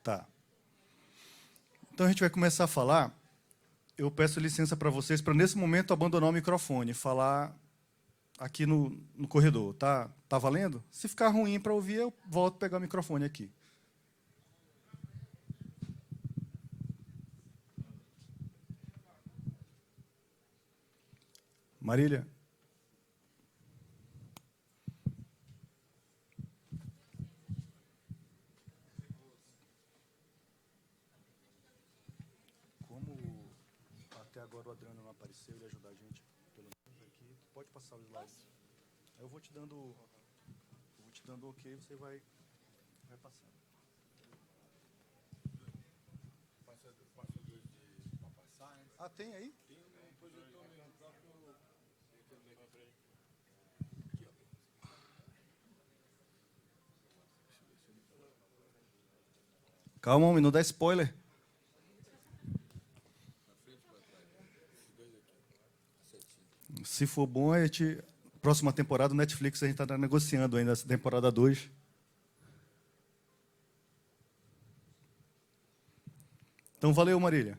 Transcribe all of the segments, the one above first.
Tá. Então, a gente vai começar a falar. Eu peço licença para vocês para, nesse momento, abandonar o microfone e falar aqui no corredor. Tá valendo? Se ficar ruim para ouvir, eu volto a pegar o microfone aqui. Marília? Como até agora o Adriano não apareceu e ajudar a gente, pelo menos aqui, pode passar os slides. Eu vou te dando ok, você vai passando. Ah, tem aí? Calma, homem, não dá spoiler. Se for bom, a gente, próxima temporada, o Netflix, a gente está negociando ainda essa temporada 2. Então, valeu, Marília.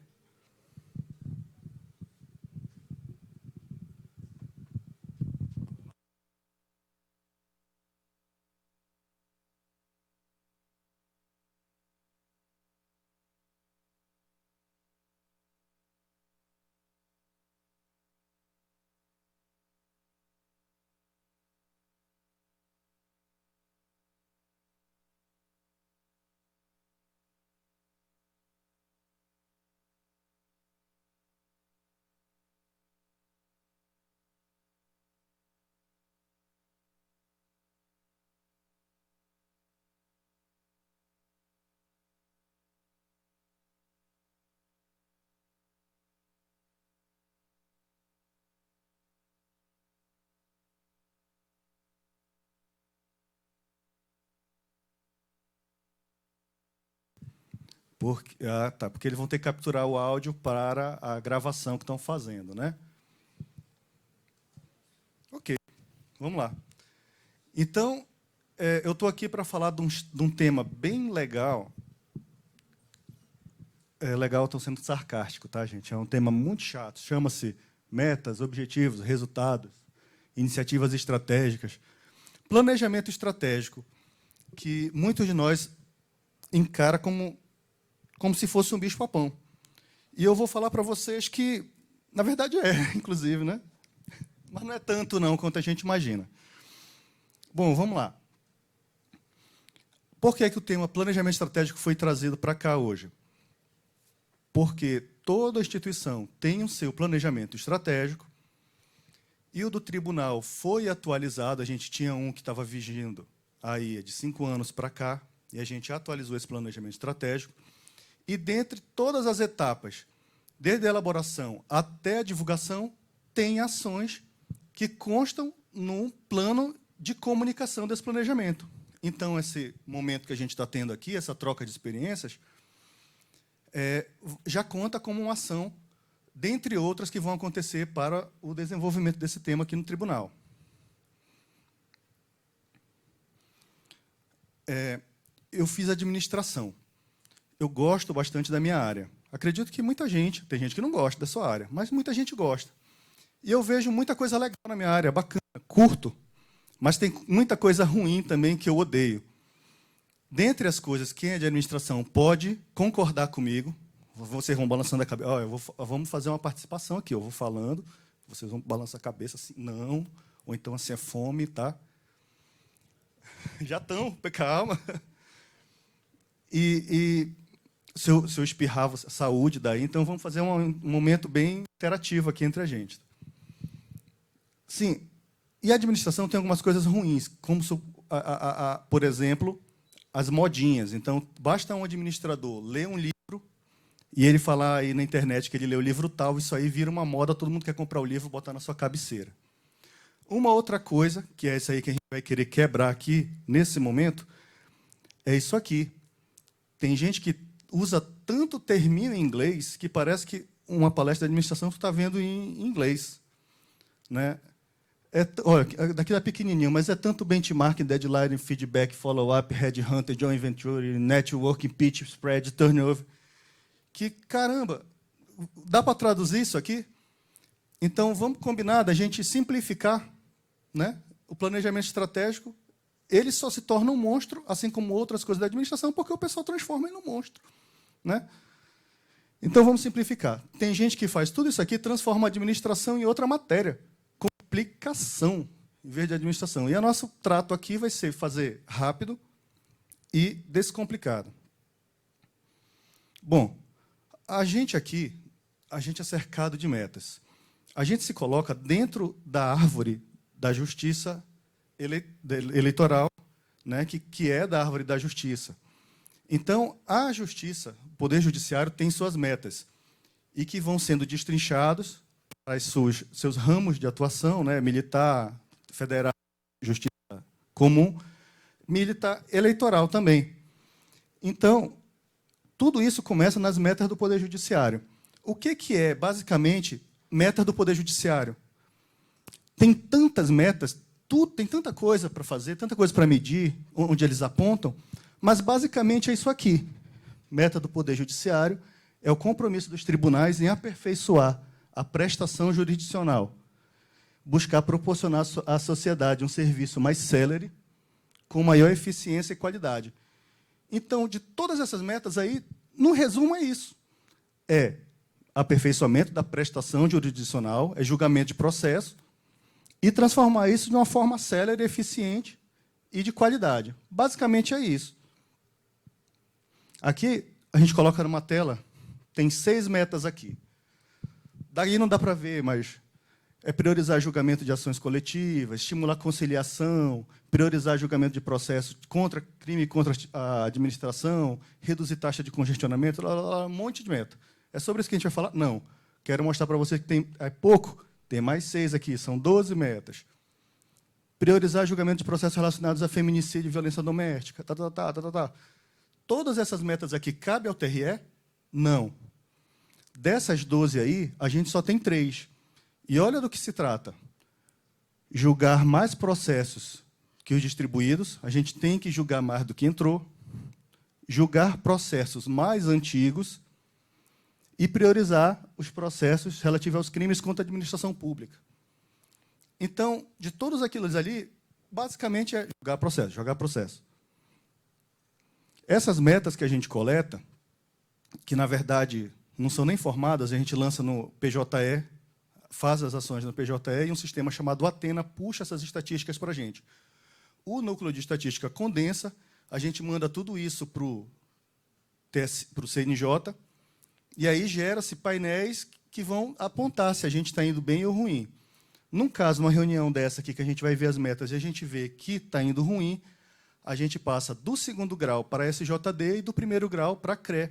Porque eles vão ter que capturar o áudio para a gravação que estão fazendo, né? Ok, vamos lá. Então, eu estou aqui para falar de um tema bem legal. Legal, estou sendo sarcástico, tá, gente? É um tema muito chato. Chama-se metas, objetivos, resultados, iniciativas estratégicas. Planejamento estratégico, que muitos de nós encara como se fosse um bicho-papão. E eu vou falar para vocês que, na verdade, inclusive, né? Mas não é tanto, não, quanto a gente imagina. Bom, vamos lá. Por que é que o tema planejamento estratégico foi trazido para cá hoje? Porque toda instituição tem o seu planejamento estratégico e o do tribunal foi atualizado. A gente tinha um que estava vigindo aí de 5 anos para cá e a gente atualizou esse planejamento estratégico. E, dentre todas as etapas, desde a elaboração até a divulgação, tem ações que constam no plano de comunicação desse planejamento. Então, esse momento que a gente está tendo aqui, essa troca de experiências, já conta como uma ação, dentre outras que vão acontecer para o desenvolvimento desse tema aqui no tribunal. Eu fiz administração. Eu gosto bastante da minha área. Acredito que muita gente, tem gente que não gosta da sua área, mas muita gente gosta. E eu vejo muita coisa legal na minha área, bacana, curto, mas tem muita coisa ruim também que eu odeio. Dentre as coisas, quem é de administração pode concordar comigo. Vocês vão balançando a cabeça. Vamos fazer uma participação aqui. Eu vou falando, vocês vão balançar a cabeça assim, não, ou então assim, é fome, tá? Já estão, calma. Se eu espirrar, saúde daí, então vamos fazer um momento bem interativo aqui entre a gente. Sim, e a administração tem algumas coisas ruins, como, por exemplo, as modinhas. Então, basta um administrador ler um livro e ele falar aí na internet que ele leu o livro tal, isso aí vira uma moda, todo mundo quer comprar o livro e botar na sua cabeceira. Uma outra coisa, que é essa aí que a gente vai querer quebrar aqui, nesse momento, é isso aqui. Tem gente que usa tanto termino em inglês que parece que uma palestra de administração você está vendo em inglês, né? Olha, daqui é pequenininho, mas é tanto benchmark, deadline, feedback, follow-up, headhunter, joint venture, networking, pitch, spread, turnover, que, caramba, dá para traduzir isso aqui? Então, vamos combinar da gente simplificar, né? O planejamento estratégico. Ele só se torna um monstro, assim como outras coisas da administração, porque o pessoal transforma ele num monstro, né? Então, vamos simplificar. Tem gente que faz tudo isso aqui e transforma a administração em outra matéria. Complicação, em vez de administração. E o nosso trato aqui vai ser fazer rápido e descomplicado. Bom, a gente aqui, a gente é cercado de metas. A gente se coloca dentro da árvore da justiça eleitoral, né, que é da árvore da justiça. Então, a justiça, o Poder Judiciário, tem suas metas, e que vão sendo destrinchados para seus ramos de atuação, né, militar, federal, justiça comum, militar, eleitoral também. Então, tudo isso começa nas metas do Poder Judiciário. O que é, basicamente, metas do Poder Judiciário? Tem tantas metas, tem tanta coisa para fazer, tanta coisa para medir, onde eles apontam, mas, basicamente, é isso aqui. Meta do Poder Judiciário é o compromisso dos tribunais em aperfeiçoar a prestação jurisdicional, buscar proporcionar à sociedade um serviço mais célere, com maior eficiência e qualidade. Então, de todas essas metas aí, no resumo, é isso. É aperfeiçoamento da prestação jurisdicional, é julgamento de processo, e transformar isso de uma forma célere, eficiente e de qualidade. Basicamente é isso. Aqui, a gente coloca numa tela, tem 6 metas aqui. Daí não dá para ver, mas é priorizar julgamento de ações coletivas, estimular conciliação, priorizar julgamento de processos contra crime contra a administração, reduzir taxa de congestionamento, um monte de meta. É sobre isso que a gente vai falar? Não. Quero mostrar para você que é pouco, tem mais 6 aqui, são 12 metas. Priorizar julgamento de processos relacionados a feminicídio e violência doméstica. Todas essas metas aqui cabem ao TRE? Não. Dessas 12 aí, a gente só tem 3. E olha do que se trata. Julgar mais processos que os distribuídos, a gente tem que julgar mais do que entrou, julgar processos mais antigos e priorizar os processos relativos aos crimes contra a administração pública. Então, de todos aqueles ali, basicamente é jogar processo. Essas metas que a gente coleta, que, na verdade, não são nem formadas, a gente lança no PJE, faz as ações no PJE, e um sistema chamado Atena puxa essas estatísticas para a gente. O núcleo de estatística condensa, a gente manda tudo isso para o CNJ, e aí gera-se painéis que vão apontar se a gente está indo bem ou ruim. Num caso, uma reunião dessa aqui, que a gente vai ver as metas e a gente vê que está indo ruim, a gente passa do 2º grau para a SJD e do 1º grau para a CRE.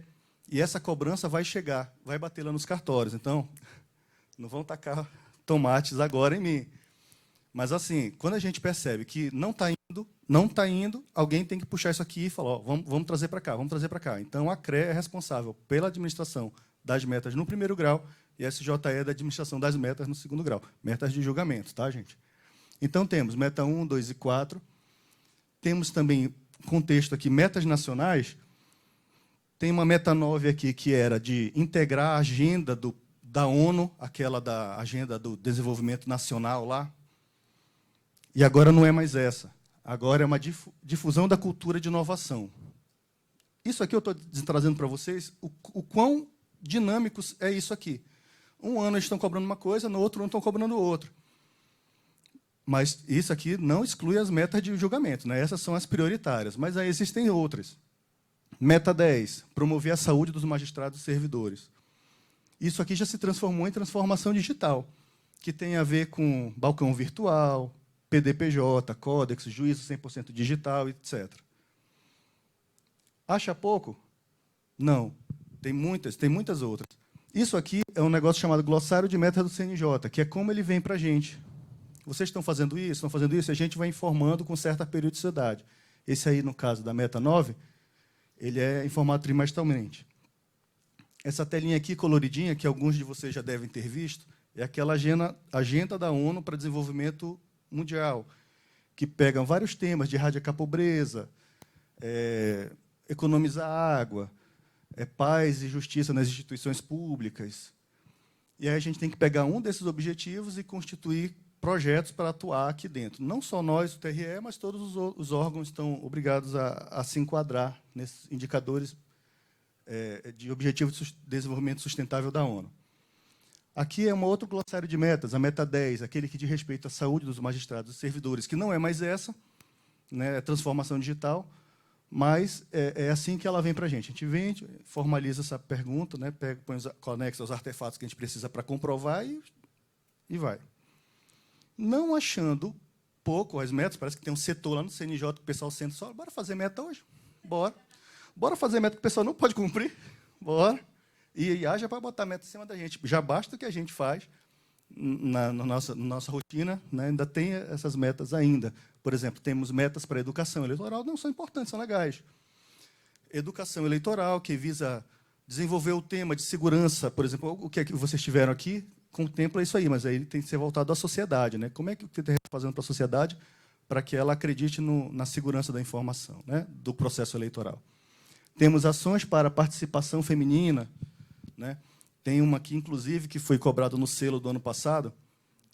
E essa cobrança vai chegar, vai bater lá nos cartórios. Então, não vão tacar tomates agora em mim. Mas, assim, quando a gente percebe que não está indo, alguém tem que puxar isso aqui e falar, ó, vamos trazer para cá, vamos trazer para cá. Então, a CRE é responsável pela administração das metas no 1º grau e a SJE é da administração das metas no 2º grau. Metas de julgamento, tá, gente? Então, temos meta 1, 2 e 4. Temos também, contexto aqui, metas nacionais. Tem uma meta 9 aqui, que era de integrar a agenda da ONU, aquela da agenda do desenvolvimento nacional lá. E agora não é mais essa. Agora é uma difusão da cultura de inovação. Isso aqui eu estou trazendo para vocês o quão dinâmicos é isso aqui. Um ano eles estão cobrando uma coisa, no outro ano estão cobrando outra. Mas isso aqui não exclui as metas de julgamento, né? Essas são as prioritárias, mas aí existem outras. Meta 10, promover a saúde dos magistrados e servidores. Isso aqui já se transformou em transformação digital, que tem a ver com balcão virtual, PDPJ, códex, juízo 100% digital, etc. Acha pouco? Não. Tem muitas outras. Isso aqui é um negócio chamado glossário de metas do CNJ, que é como ele vem para a gente. Vocês estão fazendo isso, e a gente vai informando com certa periodicidade. Esse aí, no caso da meta 9, ele é informado trimestralmente. Essa telinha aqui, coloridinha, que alguns de vocês já devem ter visto, é aquela agenda da ONU para desenvolvimento mundial, que pegam vários temas de erradicar a pobreza, economizar água, paz e justiça nas instituições públicas. E aí a gente tem que pegar um desses objetivos e constituir projetos para atuar aqui dentro. Não só nós, o TRE, mas todos os órgãos estão obrigados a se enquadrar nesses indicadores de Objetivo de Desenvolvimento Sustentável da ONU. Aqui é um outro glossário de metas, a meta 10, aquele que diz respeito à saúde dos magistrados e servidores, que não é mais essa, né, é transformação digital, mas é assim que ela vem para a gente vem, a gente formaliza essa pergunta, né, conexa os artefatos que a gente precisa para comprovar e vai. Não achando pouco as metas, parece que tem um setor lá no CNJ que o pessoal senta só, bora fazer meta hoje? Bora. Bora fazer meta que o pessoal não pode cumprir? Bora. E haja para botar meta em cima da gente. Já basta o que a gente faz na nossa rotina, né? Ainda tem essas metas ainda. Por exemplo, temos metas para a educação eleitoral, não são importantes, são legais. Educação eleitoral, que visa desenvolver o tema de segurança, por exemplo, o que vocês tiveram aqui, contempla isso aí, mas aí ele tem que ser voltado à sociedade, né? Como é que o TTR está fazendo para a sociedade para que ela acredite na segurança da informação, né? Do processo eleitoral? Temos ações para a participação feminina, né? Tem uma aqui, inclusive, que foi cobrada no selo do ano passado,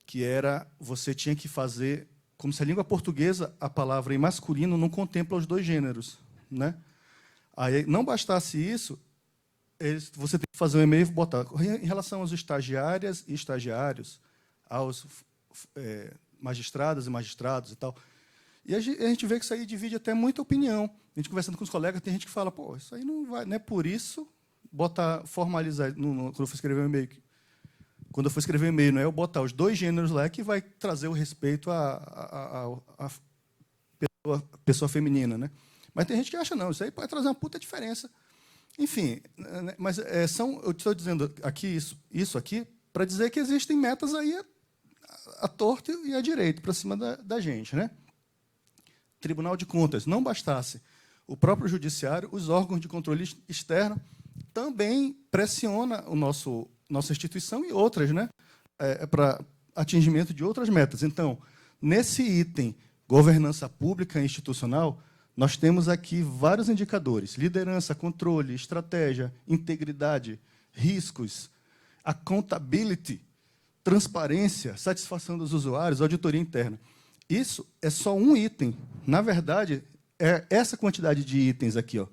que era, você tinha que fazer, como se a língua portuguesa, a palavra em masculino não contempla os dois gêneros, né? Aí, não bastasse isso, você tem que fazer um e-mail e botar, em relação aos estagiárias e estagiários, aos magistradas e magistrados e tal. E a gente vê que isso aí divide até muita opinião. A gente conversando com os colegas, tem gente que fala, pô, isso aí não vai, não é por isso, formalizar, quando eu for escrever um e-mail, não é eu botar os dois gêneros lá que vai trazer o respeito à pessoa feminina, né? Mas tem gente que acha, não, isso aí pode trazer uma puta diferença. Enfim, mas eu estou dizendo aqui isso aqui para dizer que existem metas aí à torta e à direita, para cima da gente, né? Tribunal de Contas, não bastasse o próprio judiciário, os órgãos de controle externo também pressiona nossa instituição e outras, né, para atingimento de outras metas. Então, nesse item, governança pública e institucional, nós temos aqui vários indicadores: liderança, controle, estratégia, integridade, riscos, accountability, transparência, satisfação dos usuários, auditoria interna. Isso é só um item. Na verdade, é essa quantidade de itens aqui, ó.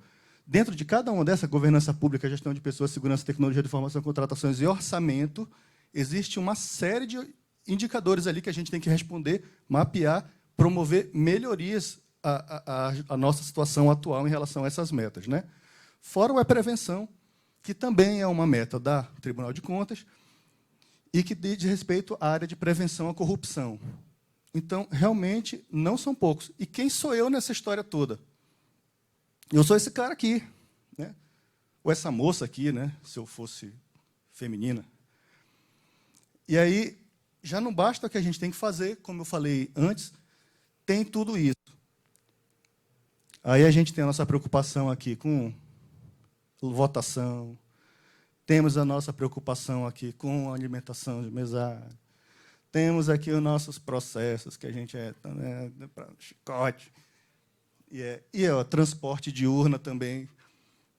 Dentro de cada uma dessa, governança pública, gestão de pessoas, segurança, tecnologia de informação, contratações e orçamento, existe uma série de indicadores ali que a gente tem que responder, mapear, promover melhorias à nossa situação atual em relação a essas metas, né? Fora a prevenção, que também é uma meta da Tribunal de Contas e que diz respeito à área de prevenção à corrupção. Então, realmente, não são poucos. E quem sou eu nessa história toda? Eu sou esse cara aqui, né? Ou essa moça aqui, né? Se eu fosse feminina. E aí, já não basta o que a gente tem que fazer, como eu falei antes, tem tudo isso. Aí a gente tem a nossa preocupação aqui com votação, temos a nossa preocupação aqui com alimentação de mesada, temos aqui os nossos processos, que a gente para chicote, e transporte de urna também,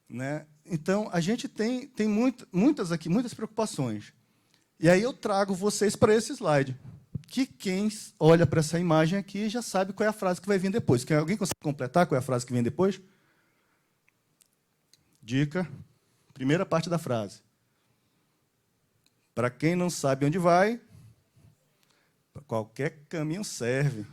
né? Então, a gente tem muitas preocupações. E aí eu trago vocês para esse slide, que quem olha para essa imagem aqui já sabe qual é a frase que vai vir depois. Alguém consegue completar qual é a frase que vem depois? Dica, primeira parte da frase. Para quem não sabe onde vai, qualquer caminho serve.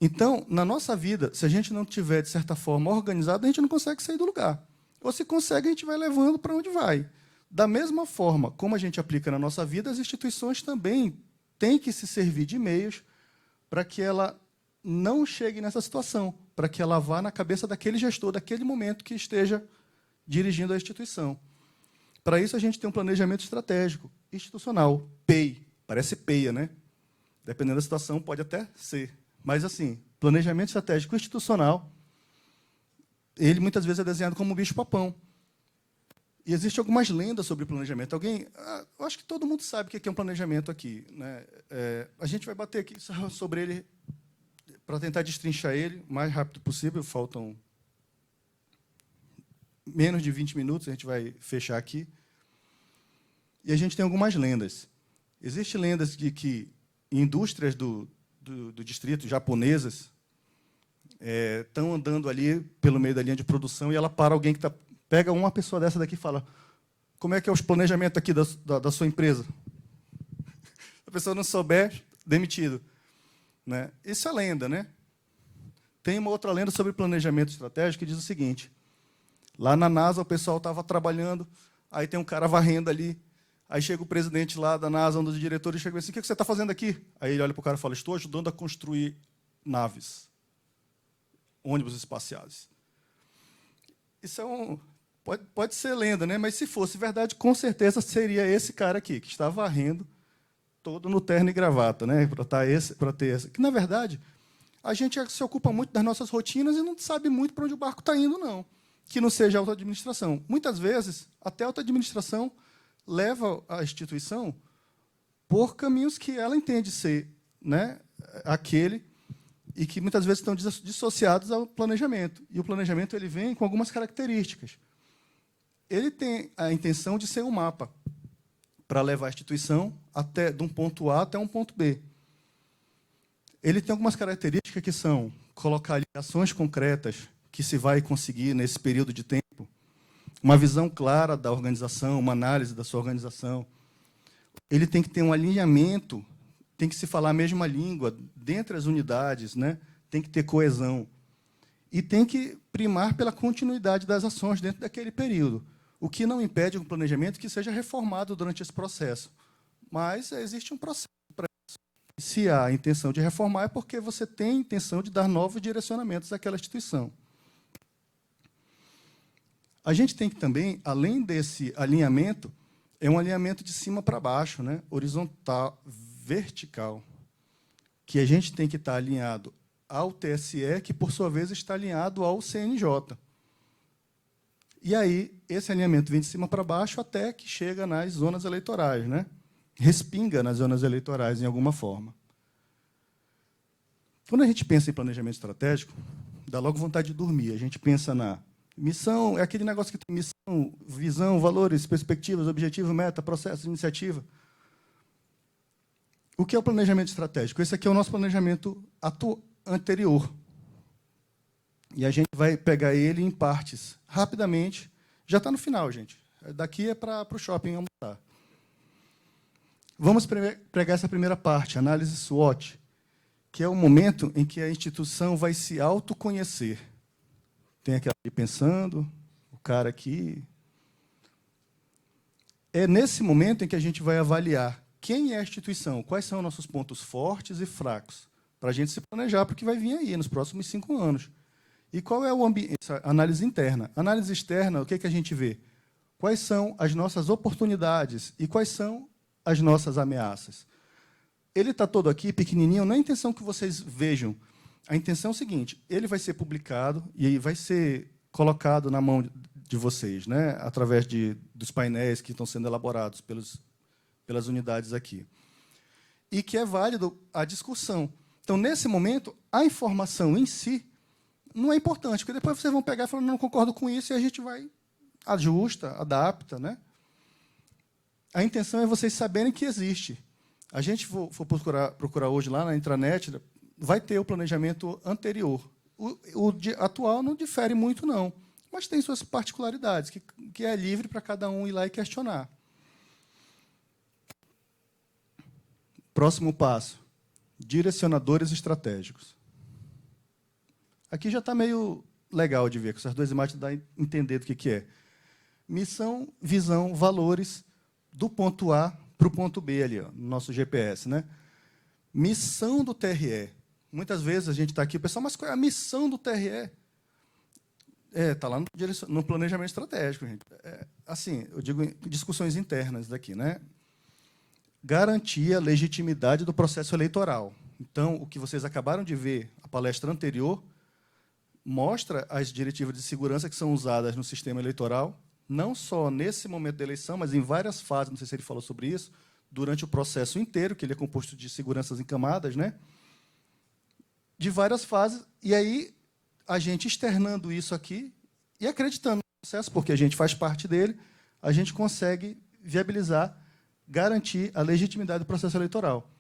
Então, na nossa vida, se a gente não tiver, de certa forma, organizado, a gente não consegue sair do lugar. Ou se consegue, a gente vai levando para onde vai. Da mesma forma como a gente aplica na nossa vida, as instituições também têm que se servir de meios para que ela não chegue nessa situação, para que ela vá na cabeça daquele gestor, daquele momento que esteja dirigindo a instituição. Para isso, a gente tem um planejamento estratégico, institucional, PEI. Parece peia, né? Dependendo da situação, pode até ser. Mas, assim, planejamento estratégico institucional, ele muitas vezes é desenhado como um bicho-papão. E existem algumas lendas sobre planejamento. Eu acho que todo mundo sabe o que é um planejamento aqui, né? A gente vai bater aqui sobre ele para tentar destrinchar ele o mais rápido possível. Faltam menos de 20 minutos, a gente vai fechar aqui. E a gente tem algumas lendas. Existem lendas de que indústrias do distrito, japonesas, estão andando ali pelo meio da linha de produção e ela para alguém que pega uma pessoa dessa daqui e fala: como é que é os planejamentos aqui da sua empresa? Se a pessoa não souber, demitido. Né? Isso é lenda, né? Tem uma outra lenda sobre planejamento estratégico que diz o seguinte: lá na NASA o pessoal estava trabalhando, aí tem um cara varrendo ali, aí chega o presidente lá da NASA, um dos diretores, e chega assim: o que você está fazendo aqui? Aí ele olha para o cara e fala: estou ajudando a construir naves, ônibus espaciais. Isso pode ser lenda, né? Mas se fosse verdade, com certeza seria esse cara aqui, que está varrendo, todo no terno e gravata, né? Para ter esse. Que, na verdade, a gente se ocupa muito das nossas rotinas e não sabe muito para onde o barco está indo, não. Que não seja auto-administração. Muitas vezes, até a auto-administração leva a instituição por caminhos que ela entende ser, né, aquele, e que muitas vezes estão dissociados ao planejamento. E o planejamento ele vem com algumas características. Ele tem a intenção de ser um mapa para levar a instituição de um ponto A até um ponto B. Ele tem algumas características que são colocar ali ações concretas que se vai conseguir nesse período de tempo, uma visão clara da organização, uma análise da sua organização. Ele tem que ter um alinhamento, tem que se falar a mesma língua dentre as unidades, né? Tem que ter coesão. E tem que primar pela continuidade das ações dentro daquele período, o que não impede um planejamento que seja reformado durante esse processo. Mas existe um processo para isso. Se há a intenção de reformar, é porque você tem a intenção de dar novos direcionamentos àquela instituição. A gente tem que também, além desse alinhamento, é um alinhamento de cima para baixo, né? Horizontal, vertical, que a gente tem que estar alinhado ao TSE, que, por sua vez, está alinhado ao CNJ. E aí, esse alinhamento vem de cima para baixo até que chega nas zonas eleitorais, né? Respinga nas zonas eleitorais, em alguma forma. Quando a gente pensa em planejamento estratégico, dá logo vontade de dormir. A gente pensa na missão, é aquele negócio que tem missão, visão, valores, perspectivas, objetivo, meta, processo, iniciativa. O que é o planejamento estratégico? Esse aqui é o nosso planejamento anterior. E a gente vai pegar ele em partes, rapidamente. Já está no final, gente. Daqui é para o shopping almoçar. Vamos pregar essa primeira parte, análise SWOT, que é o momento em que a instituição vai se autoconhecer. Tem aquela ali pensando, o cara aqui. É nesse momento em que a gente vai avaliar quem é a instituição, quais são nossos pontos fortes e fracos, para a gente se planejar para o que vai vir aí nos próximos 5 anos. E qual é o ambiente? Análise interna. Análise externa, o que a gente vê? Quais são as nossas oportunidades e quais são as nossas ameaças? Ele está todo aqui, pequenininho, não é a intenção que vocês vejam. A intenção é o seguinte: ele vai ser publicado e vai ser colocado na mão de vocês, né, através dos painéis que estão sendo elaborados pelas unidades aqui. E que é válido a discussão. Então, nesse momento, a informação em si não é importante, porque depois vocês vão pegar e falar: não concordo com isso, e a gente vai, ajusta, adapta. Né? A intenção é vocês saberem que existe. A gente for procurar hoje lá na intranet, vai ter o planejamento anterior. O atual não difere muito, não, mas tem suas particularidades, que é livre para cada um ir lá e questionar. Próximo passo: direcionadores estratégicos. Aqui já está meio legal de ver, com essas duas imagens dá a entender do que é. Missão, visão, valores, do ponto A para o ponto B, ali, ó, no nosso GPS. Né? Missão do TRE. Muitas vezes a gente está aqui, o pessoal, mas qual é a missão do TRE? Está lá no planejamento estratégico, gente. Assim, eu digo discussões internas daqui, né? Garantir a legitimidade do processo eleitoral. Então, o que vocês acabaram de ver, a palestra anterior, mostra as diretivas de segurança que são usadas no sistema eleitoral, não só nesse momento da eleição, mas em várias fases, não sei se ele falou sobre isso, durante o processo inteiro, que ele é composto de seguranças em camadas, né? De várias fases, e aí a gente externando isso aqui e acreditando no processo, porque a gente faz parte dele, a gente consegue viabilizar, garantir a legitimidade do processo eleitoral.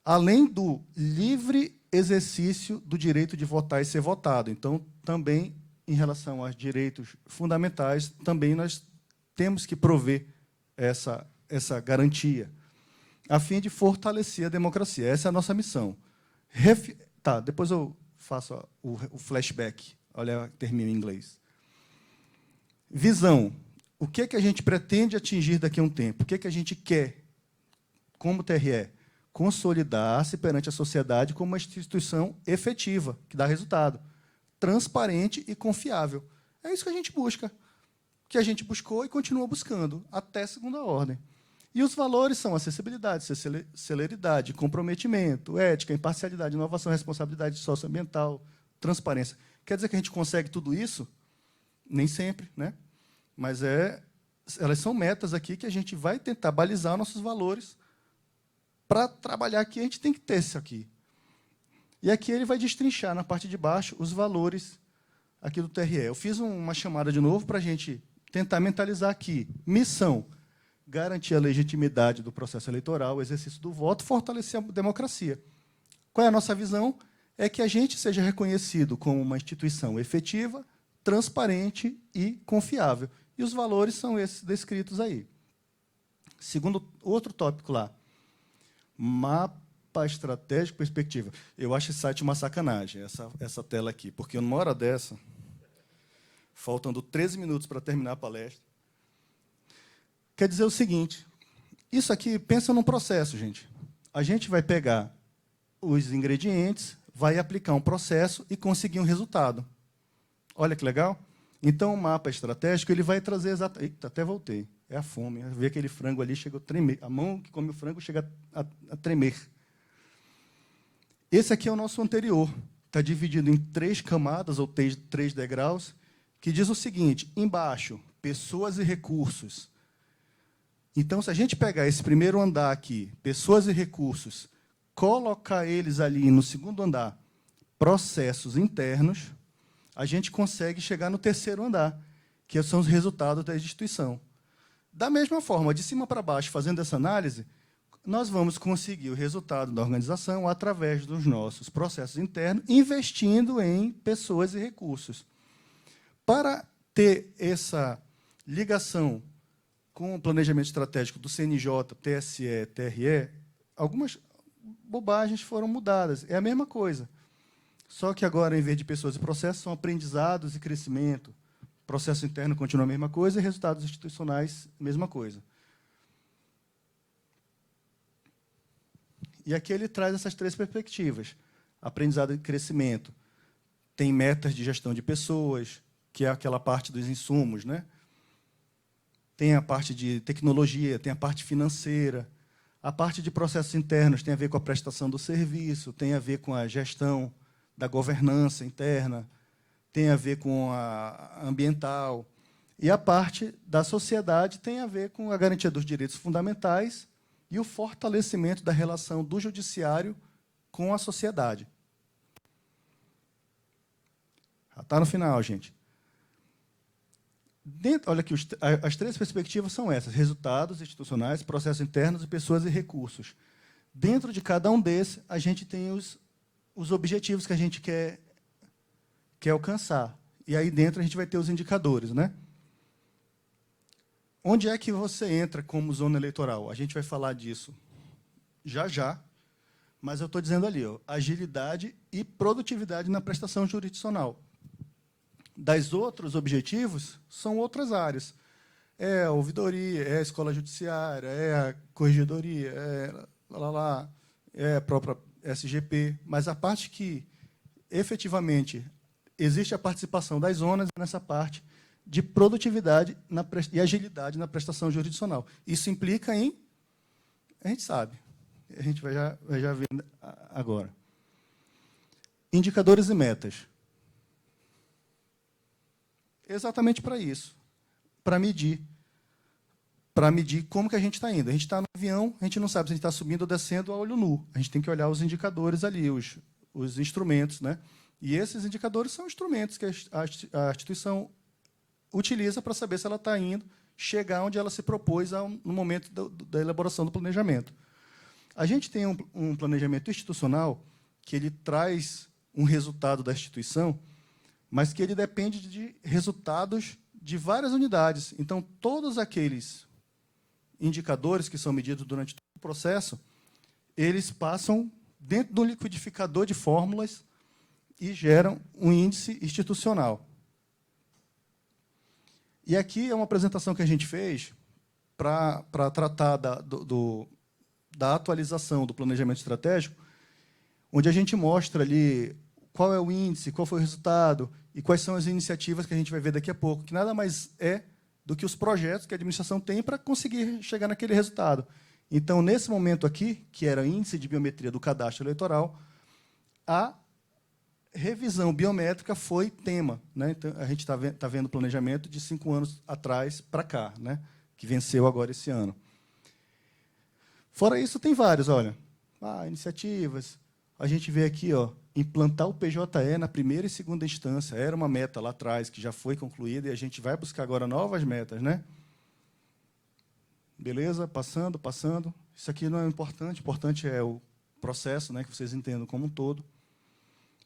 Além do livre exercício do direito de votar e ser votado. Então, também, em relação aos direitos fundamentais, também nós temos que prover essa garantia, a fim de fortalecer a democracia. Essa é a nossa missão. Tá, depois eu faço o flashback. Olha, termino em inglês. Visão. O que é que a gente pretende atingir daqui a um tempo? O que é que a gente quer, como TRE? Consolidar-se perante a sociedade como uma instituição efetiva, que dá resultado, transparente e confiável. É isso que a gente busca, que a gente buscou e continua buscando, até segunda ordem. E os valores são acessibilidade, celeridade, comprometimento, ética, imparcialidade, inovação, responsabilidade socioambiental, transparência. Quer dizer que a gente consegue tudo isso? Nem sempre, né? Mas elas são metas aqui que a gente vai tentar balizar nossos valores. Para trabalhar aqui, a gente tem que ter isso aqui. E aqui ele vai destrinchar, na parte de baixo, os valores aqui do TRE. Eu fiz uma chamada de novo para a gente tentar mentalizar aqui. Missão: garantir a legitimidade do processo eleitoral, o exercício do voto, fortalecer a democracia. Qual é a nossa visão? É que a gente seja reconhecido como uma instituição efetiva, transparente e confiável. E os valores são esses descritos aí. Segundo outro tópico lá, mapa estratégico perspectiva. Eu acho esse site uma sacanagem, essa tela aqui, porque numa hora dessa, faltando 13 minutos para terminar a palestra, quer dizer o seguinte, isso aqui, pensa num processo, gente. A gente vai pegar os ingredientes, vai aplicar um processo e conseguir um resultado. Olha que legal. Então, o mapa estratégico ele vai trazer exatamente... Eita, até voltei. É a fome. Ver aquele frango ali, chega a tremer. A mão que come o frango chega a tremer. Esse aqui é o nosso anterior. Está dividido em 3 camadas, ou 3 degraus, que diz o seguinte, embaixo, pessoas e recursos. Então, se a gente pegar esse primeiro andar aqui, pessoas e recursos, colocar eles ali no segundo andar, processos internos, a gente consegue chegar no terceiro andar, que são os resultados da instituição. Da mesma forma, de cima para baixo, fazendo essa análise, nós vamos conseguir o resultado da organização através dos nossos processos internos, investindo em pessoas e recursos. Para ter essa ligação com o planejamento estratégico do CNJ, TSE, TRE, algumas bobagens foram mudadas. É a mesma coisa. Só que agora, em vez de pessoas e processos, são aprendizados e crescimento. Processo interno continua a mesma coisa e resultados institucionais, mesma coisa. E aqui ele traz essas 3 perspectivas. Aprendizado e crescimento. Tem metas de gestão de pessoas, que é aquela parte dos insumos, né? Tem a parte de tecnologia, tem a parte financeira. A parte de processos internos tem a ver com a prestação do serviço, tem a ver com a gestão da governança interna, tem a ver com a ambiental. E a parte da sociedade tem a ver com a garantia dos direitos fundamentais e o fortalecimento da relação do judiciário com a sociedade. Já está no final, gente. Olha aqui, as 3 perspectivas são essas: resultados institucionais, processos internos e pessoas e recursos. Dentro de cada um desses, a gente tem os objetivos que a gente quer alcançar. E aí dentro a gente vai ter os indicadores, né? Onde é que você entra como zona eleitoral? A gente vai falar disso já, mas eu estou dizendo ali, ó, agilidade e produtividade na prestação jurisdicional. Das outros objetivos, são outras áreas. É a ouvidoria, é a escola judiciária, é a corregedoria, é a própria SGP, mas a parte que, efetivamente, existe a participação das zonas nessa parte de produtividade e agilidade na prestação jurisdicional. Isso implica em... A gente sabe, a gente vai já ver agora. Indicadores e metas. Exatamente para isso. para medir como que a gente está indo. A gente está no avião, a gente não sabe se a gente está subindo ou descendo a olho nu. A gente tem que olhar os indicadores ali, os instrumentos, né? E esses indicadores são instrumentos que a instituição utiliza para saber se ela está indo chegar onde ela se propôs no momento da elaboração do planejamento. A gente tem um planejamento institucional que ele traz um resultado da instituição, mas que ele depende de resultados de várias unidades. Então, todos aqueles indicadores que são medidos durante todo o processo, eles passam dentro do liquidificador de fórmulas e geram um índice institucional. E aqui é uma apresentação que a gente fez para tratar da atualização do planejamento estratégico, onde a gente mostra ali qual é o índice, qual foi o resultado e quais são as iniciativas que a gente vai ver daqui a pouco, que nada mais é do que os projetos que a administração tem para conseguir chegar naquele resultado. Então, nesse momento aqui, que era o índice de biometria do cadastro eleitoral, a revisão biométrica foi tema, né? Então, a gente está vendo o planejamento de 5 anos atrás para cá, né? Que venceu agora esse ano. Fora isso, tem vários, olha, iniciativas. A gente vê aqui, implantar o PJE na primeira e segunda instância. Era uma meta lá atrás, que já foi concluída, e a gente vai buscar agora novas metas, né? Beleza? Passando. Isso aqui não é importante, o importante é o processo, né, que vocês entendam como um todo.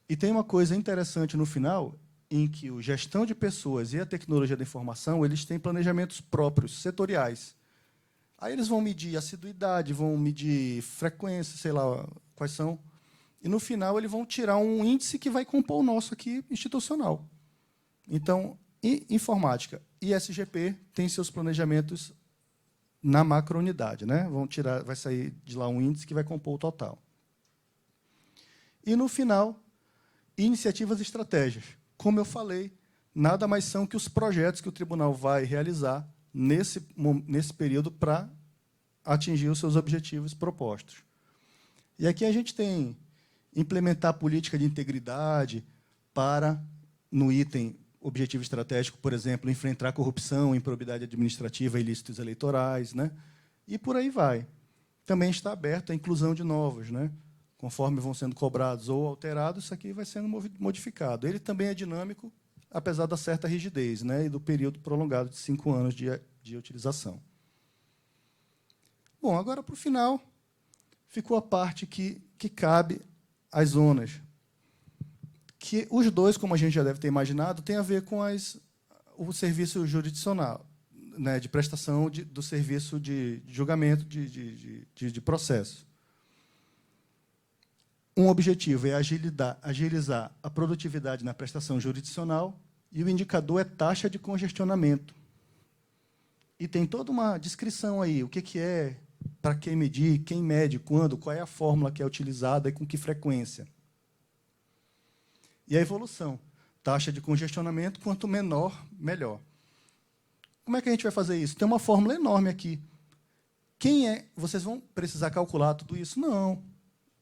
E tem uma coisa interessante no final, em que a gestão de pessoas e a tecnologia da informação, eles têm planejamentos próprios, setoriais. Aí eles vão medir assiduidade, vão medir frequência, sei lá quais são, e, no final, eles vão tirar um índice que vai compor o nosso aqui institucional. Então, informática e SGP têm seus planejamentos na macrounidade, né? Vai sair de lá um índice que vai compor o total. E, no final, iniciativas e estratégias. Como eu falei, nada mais são que os projetos que o tribunal vai realizar nesse período para atingir os seus objetivos propostos. E aqui a gente tem implementar a política de integridade para, no item objetivo estratégico, por exemplo, enfrentar a corrupção, improbidade administrativa e ilícitos eleitorais, né? E por aí vai. Também está aberto a inclusão de novos, né? Conforme vão sendo cobrados ou alterados, isso aqui vai sendo modificado. Ele também é dinâmico, apesar da certa rigidez, né? E do período prolongado de 5 anos de utilização. Bom, agora, para o final, ficou a parte que cabe às zonas. Que os dois, como a gente já deve ter imaginado, tem a ver com o serviço jurisdicional, né, de prestação do serviço de julgamento de processo. Um objetivo é agilizar a produtividade na prestação jurisdicional e o indicador é taxa de congestionamento. E tem toda uma descrição aí, o que é, para quem medir, quem mede, quando, qual é a fórmula que é utilizada e com que frequência. E a evolução, taxa de congestionamento, quanto menor, melhor. Como é que a gente vai fazer isso? Tem uma fórmula enorme aqui. Vocês vão precisar calcular tudo isso? Não.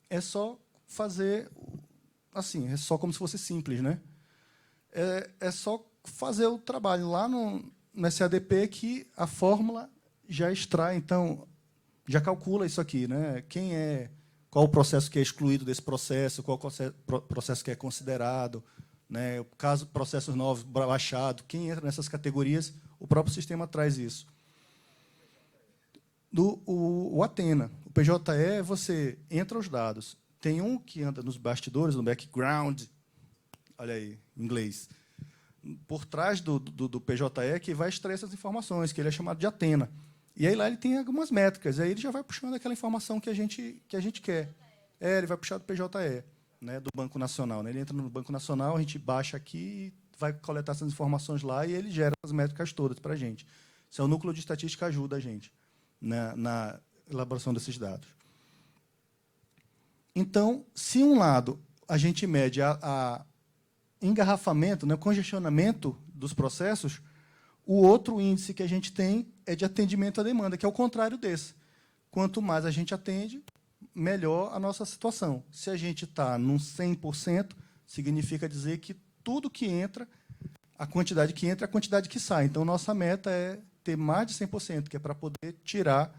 É só fazer, assim, é só como se fosse simples, né? É só fazer o trabalho lá no SADP que a fórmula já extrai, então, já calcula isso aqui, né? Qual o processo que é excluído desse processo, qual o processo que é considerado, né? Caso processos novos, baixado, quem entra nessas categorias, o próprio sistema traz isso. O Athena, o PJE, você entra os dados. Tem um que anda nos bastidores, no background, olha aí, em inglês, por trás do PJE, que vai extrair essas informações, que ele é chamado de Athena. E aí lá ele tem algumas métricas, aí ele já vai puxando aquela informação que a gente quer. Ele vai puxar do PJE, né, do Banco Nacional. Né? Ele entra no Banco Nacional, a gente baixa aqui, vai coletar essas informações lá e ele gera as métricas todas para a gente. Isso é o núcleo de estatística que ajuda a gente na elaboração desses dados. Então, se um lado a gente mede a engarrafamento, né, o congestionamento dos processos, o outro índice que a gente tem é de atendimento à demanda, que é o contrário desse. Quanto mais a gente atende, melhor a nossa situação. Se a gente está num 100%, significa dizer que tudo que entra a quantidade que entra e a quantidade que sai. Então, nossa meta é ter mais de 100%, que é para poder tirar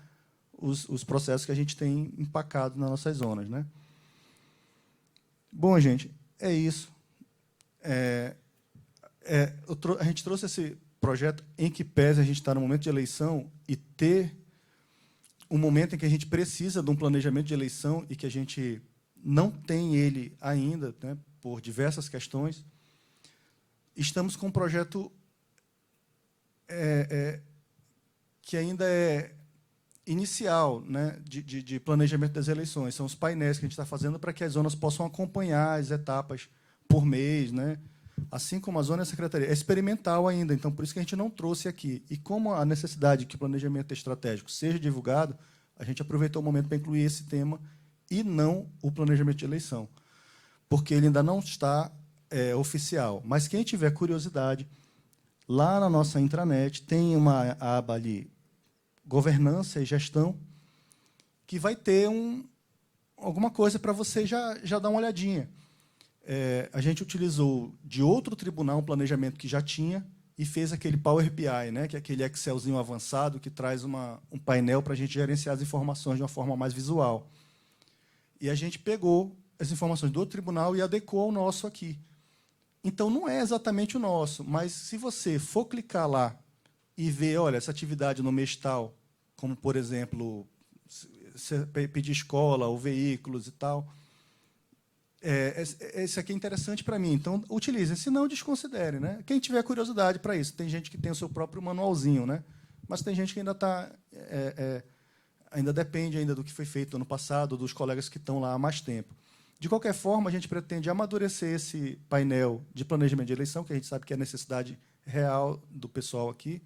os processos que a gente tem empacado nas nossas zonas, né? Bom, gente, é isso. A gente trouxe esse projeto em que pese a gente estar no momento de eleição e ter um momento em que a gente precisa de um planejamento de eleição e que a gente não tem ele ainda, né, por diversas questões. Estamos com um projeto que ainda é inicial, né, de planejamento das eleições. São os painéis que a gente está fazendo para que as zonas possam acompanhar as etapas por mês, né? Assim como a zona e a secretaria. É experimental ainda, então, por isso que a gente não trouxe aqui. E como a necessidade que o planejamento estratégico seja divulgado, a gente aproveitou o momento para incluir esse tema e não o planejamento de eleição, porque ele ainda não está oficial. Mas quem tiver curiosidade, lá na nossa intranet tem uma aba ali, governança e gestão, que vai ter alguma coisa para você já dar uma olhadinha. A gente utilizou de outro tribunal um planejamento que já tinha e fez aquele Power BI, né, que é aquele Excelzinho avançado que traz um painel para a gente gerenciar as informações de uma forma mais visual. E a gente pegou as informações do outro tribunal e adequou ao nosso aqui. Então, não é exatamente o nosso, mas se você for clicar lá e ver, olha, essa atividade no mês tal, como, por exemplo, pedir escola ou veículos e tal, esse aqui é interessante para mim, então utilizem, se não, desconsidere, né? Quem tiver curiosidade para isso, tem gente que tem o seu próprio manualzinho, né? Mas tem gente que ainda ainda depende ainda do que foi feito ano passado, dos colegas que estão lá há mais tempo. De qualquer forma, a gente pretende amadurecer esse painel de planejamento de eleição, que a gente sabe que é a necessidade real do pessoal aqui,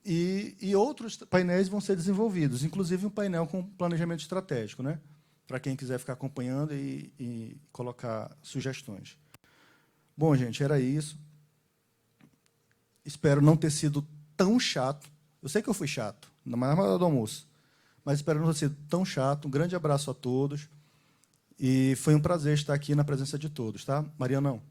e outros painéis vão ser desenvolvidos, inclusive um painel com planejamento estratégico, né? Para quem quiser ficar acompanhando e colocar sugestões. Bom, gente, era isso. Espero não ter sido tão chato. Eu sei que eu fui chato, ainda mais na hora do almoço, mas espero não ter sido tão chato. Um grande abraço a todos. E foi um prazer estar aqui na presença de todos, tá? Maria, não.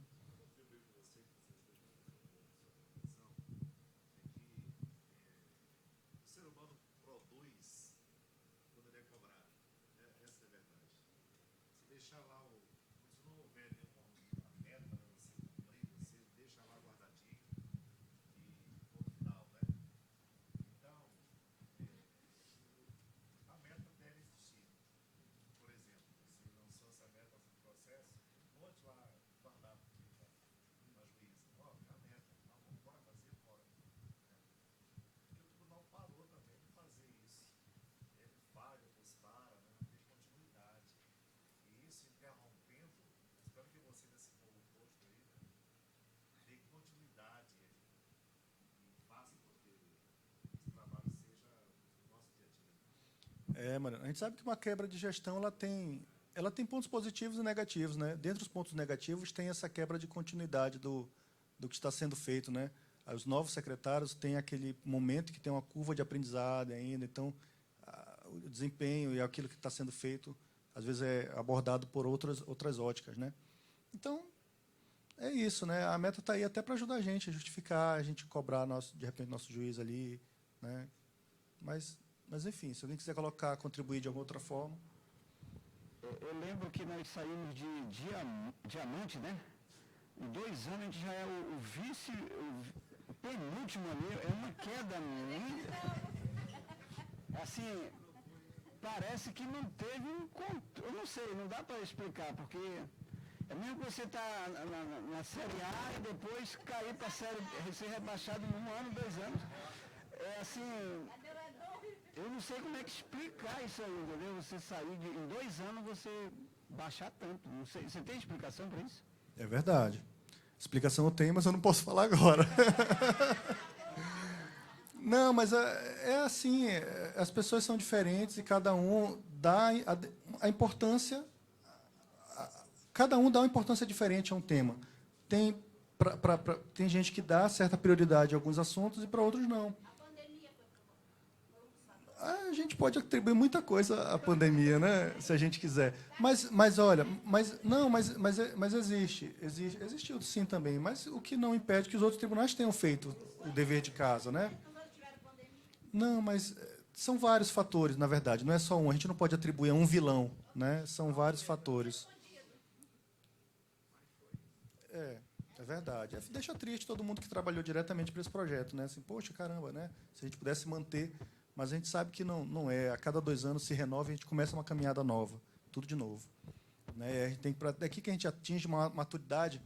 Mano, a gente sabe que uma quebra de gestão ela tem pontos positivos e negativos, né? Dentre os pontos negativos tem essa quebra de continuidade do que está sendo feito, né? Os novos secretários têm aquele momento que tem uma curva de aprendizado ainda, então o desempenho e aquilo que está sendo feito às vezes é abordado por outras óticas, né? Então é isso, né? A meta está aí até para ajudar a gente a justificar, a gente cobrar de repente nosso juiz ali, né? Mas, enfim, se alguém quiser contribuir de alguma outra forma. Eu lembro que nós saímos de diamante, né? Em 2 anos a gente já é o vice, o penúltimo ali, é uma queda muito. Assim, parece que não teve eu não sei, não dá para explicar, porque é mesmo que você está na Série A e depois cair para a Série, ser rebaixado em 1 ano, 2 anos. É assim. Eu não sei como é que explicar isso aí, entendeu? Você sair em 2 anos, você baixar tanto. Não sei. Você tem explicação para isso? É verdade. Explicação eu tenho, mas eu não posso falar agora. Não, mas é assim, as pessoas são diferentes e cada um dá a importância, cada um dá uma importância diferente a um tema. Tem gente que dá certa prioridade a alguns assuntos e para outros não. A gente pode atribuir muita coisa à pandemia, né? Se a gente quiser. Mas olha, mas existiu sim também. Mas o que não impede que os outros tribunais tenham feito o dever de casa, né? Não, mas são vários fatores, na verdade. Não é só um. A gente não pode atribuir a um vilão, né? São vários fatores. É verdade. Deixa triste todo mundo que trabalhou diretamente para esse projeto, né? Assim, poxa, caramba, né? Se a gente pudesse manter, mas a gente sabe que não é. A cada 2 anos se renova e a gente começa uma caminhada nova, tudo de novo, né? A gente tem daqui que a gente atinge uma maturidade,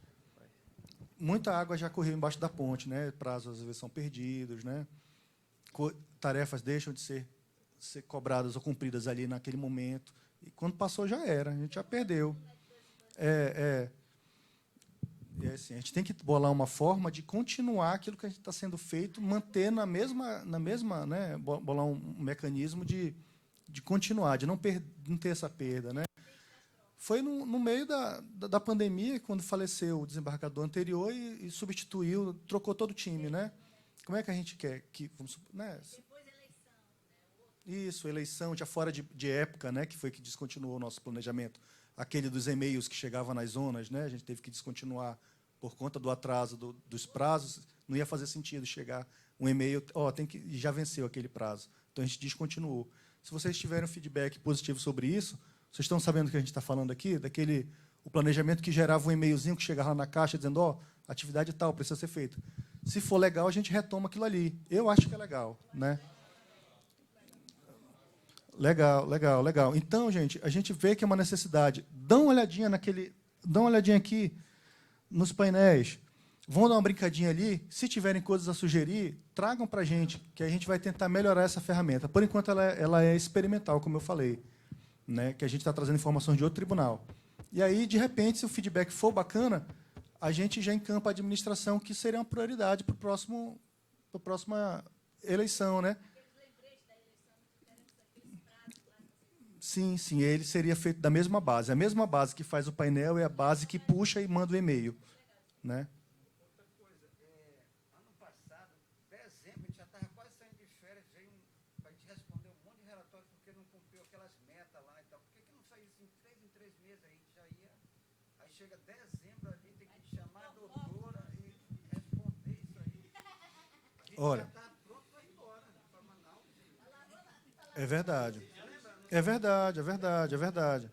muita água já correu embaixo da ponte, né? Prazos às vezes são perdidos, né? Tarefas deixam de ser cobradas ou cumpridas ali naquele momento. E quando passou já era, a gente já perdeu. E assim, a gente tem que bolar uma forma de continuar aquilo que está sendo feito, manter na mesma, né, bolar um mecanismo de continuar, de não ter essa perda, né? Foi no meio da pandemia, quando faleceu o desembargador anterior e substituiu, trocou todo o time, né? Como é que a gente quer que, vamos, né? Isso, eleição já fora de época, né? Que foi que descontinuou o nosso planejamento. Aquele dos e-mails que chegavam nas zonas, né? A gente teve que descontinuar por conta do atraso dos prazos. Não ia fazer sentido chegar um e-mail, já venceu aquele prazo. Então a gente descontinuou. Se vocês tiverem um feedback positivo sobre isso, vocês estão sabendo o que a gente está falando aqui, o planejamento que gerava um e-mailzinho que chegava lá na caixa dizendo, atividade tal precisa ser feita. Se for legal, a gente retoma aquilo ali. Eu acho que é legal, né? Legal. Então, gente, a gente vê que é uma necessidade. Dá uma olhadinha aqui nos painéis. Vão dar uma brincadinha ali. Se tiverem coisas a sugerir, tragam para a gente, que a gente vai tentar melhorar essa ferramenta. Por enquanto, ela é experimental, como eu falei, né? Que a gente está trazendo informações de outro tribunal. E aí, de repente, se o feedback for bacana, a gente já encampa a administração, que seria uma prioridade para a próxima eleição, né? Sim, ele seria feito da mesma base. A mesma base que faz o painel é a base que puxa e manda o e-mail, né? Outra coisa, ano passado, dezembro, a gente já estava quase saindo de férias, veio para a gente responder um monte de relatório porque não cumpriu aquelas metas lá e tal. Por que não saiu isso em 3 meses? A gente já ia. Aí chega dezembro ali, tem que chamar a doutora e responder isso aí. A gente Olha, já está pronto para ir embora, para Manaus. é verdade. É verdade.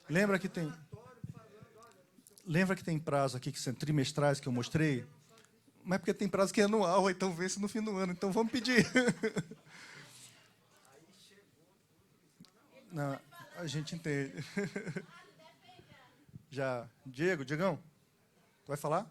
Lembra que tem prazo aqui que são trimestrais que eu mostrei? Mas porque tem prazo que é anual, então vence no fim do ano. Então vamos pedir. Não, a gente entende. Já. Diegão, tu vai falar?